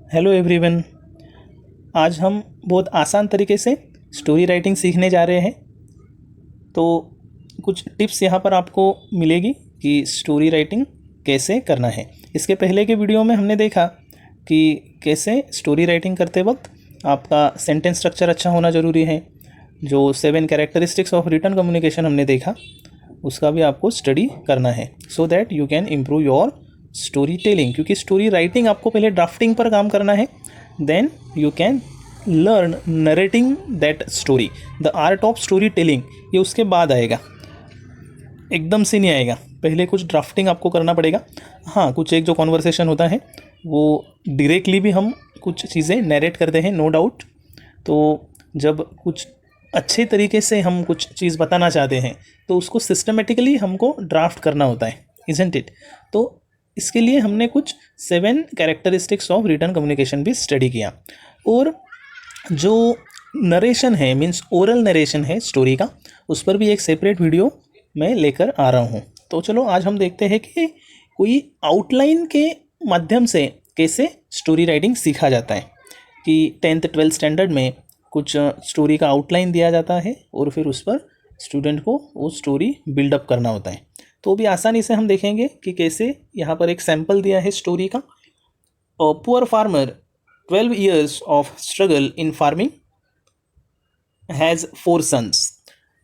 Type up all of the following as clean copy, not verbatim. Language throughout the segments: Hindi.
Hello everyone. आज हम बहुत आसान तरीके से स्टोरी राइटिंग सीखने जा रहे हैं। तो कुछ टिप्स यहाँ पर आपको मिलेगी कि स्टोरी राइटिंग कैसे करना है। इसके पहले के वीडियो में हमने देखा कि कैसे स्टोरी राइटिंग करते वक्त आपका सेंटेंस स्ट्रक्चर अच्छा होना ज़रूरी है। जो 7 कैरेक्टरिस्टिक्स ऑफ रिटन कम्युनिकेशन हमने देखा, उसका भी आपको स्टडी करना है so that you can improve your story telling. क्योंकि स्टोरी राइटिंग आपको पहले ड्राफ्टिंग पर काम करना है, then you can learn narrating that story. The art of story telling ये उसके बाद आएगा, एकदम से नहीं आएगा। पहले कुछ ड्राफ्टिंग आपको करना पड़ेगा। हाँ, कुछ एक जो कॉन्वर्सेशन होता है वो डायरेक्टली भी हम कुछ चीज़ें नरेट करते हैं, नो डाउट। तो जब कुछ अच्छे तरीके से हम कुछ चीज़ बताना चाहते हैं तो उसको सिस्टमेटिकली हमको ड्राफ्ट करना होता है, इजंट इट। तो इसके लिए हमने कुछ 7 कैरेक्टरिस्टिक्स ऑफ रिटन कम्युनिकेशन भी स्टडी किया। और जो नरेशन है, मीन्स ओरल नरेशन है स्टोरी का, उस पर भी एक सेपरेट वीडियो मैं लेकर आ रहा हूँ। तो चलो आज हम देखते हैं कि कोई आउटलाइन के माध्यम से कैसे स्टोरी राइटिंग सीखा जाता है। कि 10th 12th स्टैंडर्ड में कुछ स्टोरी का आउटलाइन दिया जाता है और फिर उस पर स्टूडेंट को वो स्टोरी बिल्डअप करना होता है। तो भी आसानी से हम देखेंगे कि कैसे। यहाँ पर एक सैम्पल दिया है स्टोरी का। Poor farmer 12 years of struggle in farming has 4 sons।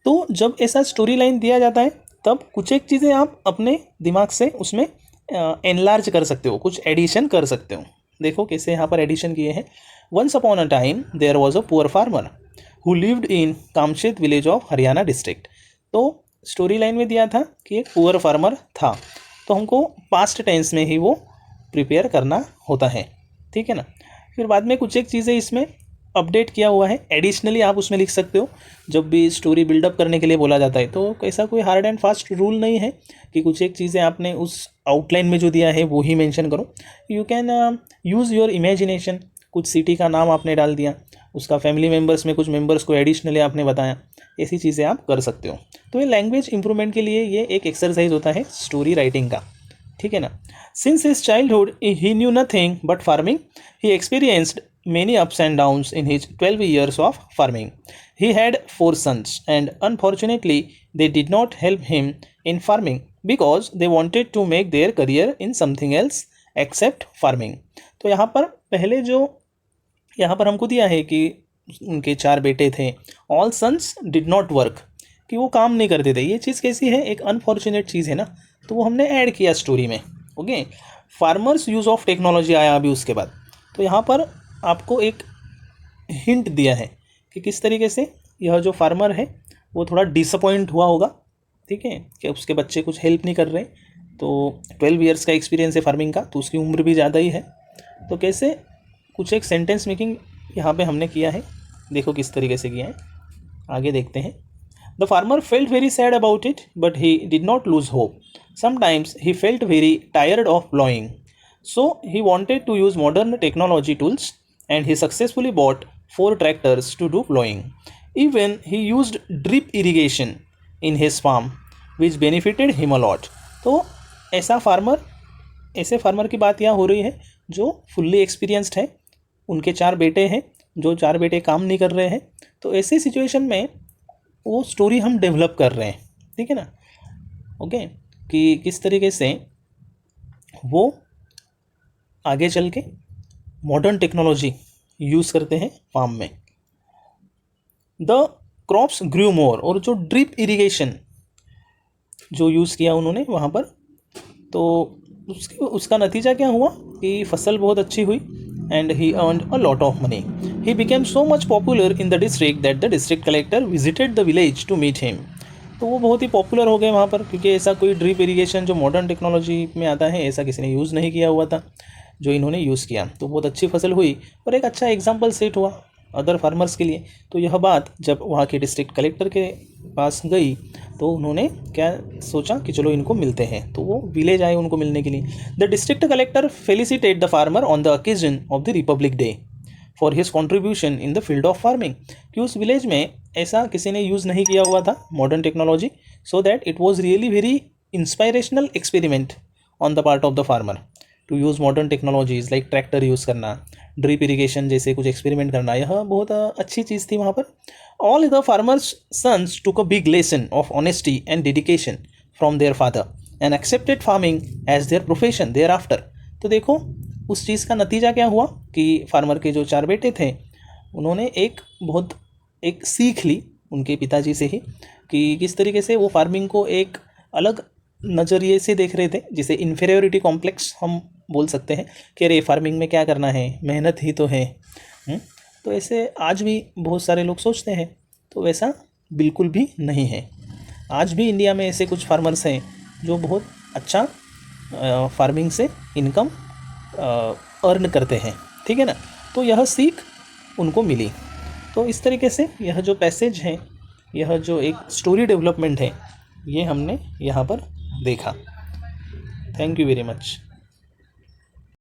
तो जब ऐसा स्टोरी लाइन दिया जाता है तब कुछ एक चीज़ें आप अपने दिमाग से उसमें एनलार्ज कर सकते हो, कुछ एडिशन कर सकते हो। देखो कैसे यहाँ पर एडिशन किए हैं। Once upon a time there was a poor farmer who lived in Kamshet village of Haryana district. तो स्टोरी लाइन में दिया था कि एक पुअर फार्मर था, तो हमको पास्ट टेंस में ही वो प्रिपेयर करना होता है, ठीक है ना। फिर बाद में कुछ एक चीज़ें इसमें अपडेट किया हुआ है, एडिशनली आप उसमें लिख सकते हो। जब भी स्टोरी बिल्डअप करने के लिए बोला जाता है तो ऐसा कोई हार्ड एंड फास्ट रूल नहीं है कि कुछ एक चीज़ें आपने उस आउटलाइन में जो दिया है वो ही मेंशन करो। You can use your imagination. कुछ सिटी का नाम आपने डाल दिया, उसका फैमिली मेम्बर्स में कुछ मेम्बर्स को एडिशनली आपने बताया, ऐसी चीज़ें आप कर सकते हो। तो ये लैंग्वेज इंप्रूवमेंट के लिए ये एक एक्सरसाइज होता है स्टोरी राइटिंग का, ठीक है ना। Since his childhood he knew nothing but farming, he experienced many ups and downs in his 12 years of farming. He had 4 sons and unfortunately they did not help him in farming because they wanted to make their career in something else except farming. तो यहाँ पर पहले जो यहाँ पर हमको दिया है कि उनके 4 बेटे थे, all sons did not work, कि वो काम नहीं करते थे। ये चीज़ कैसी है, एक अनफॉर्चुनेट चीज़ है ना, तो वो हमने ऐड किया स्टोरी में। Okay, farmers use of technology आया अभी उसके बाद। तो यहाँ पर आपको एक हिंट दिया है कि किस तरीके से यह जो फार्मर है वो थोड़ा डिसअपॉइंट हुआ होगा, ठीक है, कि उसके बच्चे कुछ हेल्प नहीं कर रहे। तो 12 ईयर्स का एक्सपीरियंस है फार्मिंग का, तो उसकी उम्र भी ज़्यादा ही है। तो कैसे कुछ एक सेंटेंस मेकिंग यहाँ पे हमने किया है, देखो किस तरीके से किया है, आगे देखते हैं। The farmer felt very sad about it but he did not lose hope. Sometimes he felt very tired of ploughing, so he wanted to use modern technology tools and he successfully bought 4 tractors to do plowing. Even he used drip irrigation in his farm, which benefited him a lot. तो ऐसे फार्मर की बात यहाँ हो रही है जो फुल्ली एक्सपीरियंस्ड है। उनके 4 बेटे हैं, जो 4 बेटे काम नहीं कर रहे हैं। तो ऐसे सिचुएशन में वो स्टोरी हम डेवलप कर रहे हैं, ठीक है ना। ओके, कि किस तरीके से वो आगे चल के मॉडर्न टेक्नोलॉजी यूज़ करते हैं फार्म में। द क्रॉप्स ग्रू मोर, और जो ड्रिप इरिगेशन जो यूज़ किया उन्होंने वहाँ पर, तो उसका नतीजा क्या हुआ कि फसल बहुत अच्छी हुई and he earned a lot of money. He became so much popular in the district that the district collector visited the village to meet him. तो वो बहुत ही पॉपुलर हो गए वहाँ पर, क्योंकि ऐसा कोई ड्रिप इरिगेशन जो मॉडर्न टेक्नोलॉजी में आता है ऐसा किसी ने यूज़ नहीं किया हुआ था, जो इन्होंने यूज़ किया। तो बहुत अच्छी फसल हुई और एक अच्छा एग्जाम्पल सेट हुआ अदर फार्मर्स के लिए। तो यह बात जब वहाँ के डिस्ट्रिक्ट कलेक्टर के पास गई तो उन्होंने क्या सोचा कि चलो इनको मिलते हैं। तो वो विलेज आए उनको मिलने के लिए। The district collector felicitated the farmer on the occasion of the Republic Day for his contribution in the field of farming, कि उस विलेज में ऐसा किसी ने यूज़ नहीं किया हुआ था modern technology, so that it was really very inspirational experiment on the part of the farmer to use modern technologies like tractor use करना, ड्रिप इरिगेशन जैसे कुछ एक्सपेरिमेंट करना, यह बहुत अच्छी चीज़ थी वहाँ पर। All the farmers sons took a big lesson of honesty and dedication from their father and accepted farming as their profession thereafter. तो देखो उस चीज़ का नतीजा क्या हुआ कि फार्मर के जो 4 बेटे थे उन्होंने एक सीख ली उनके पिताजी से ही कि किस तरीके से वो फार्मिंग को एक अलग नज़रिए से देख रहे थे, जिसे इन्फीरियोरिटी कॉम्प्लेक्स हम बोल सकते हैं कि अरे फार्मिंग में क्या करना है, मेहनत ही तो है। तो ऐसे आज भी बहुत सारे लोग सोचते हैं, तो वैसा बिल्कुल भी नहीं है। आज भी इंडिया में ऐसे कुछ फार्मर्स हैं जो बहुत अच्छा फार्मिंग से इनकम अर्न करते हैं, ठीक है ना। तो यह सीख उनको मिली। तो इस तरीके से यह जो पैसेज है, यह जो एक स्टोरी डेवलपमेंट है, ये हमने यहाँ पर देखा। Thank you very much.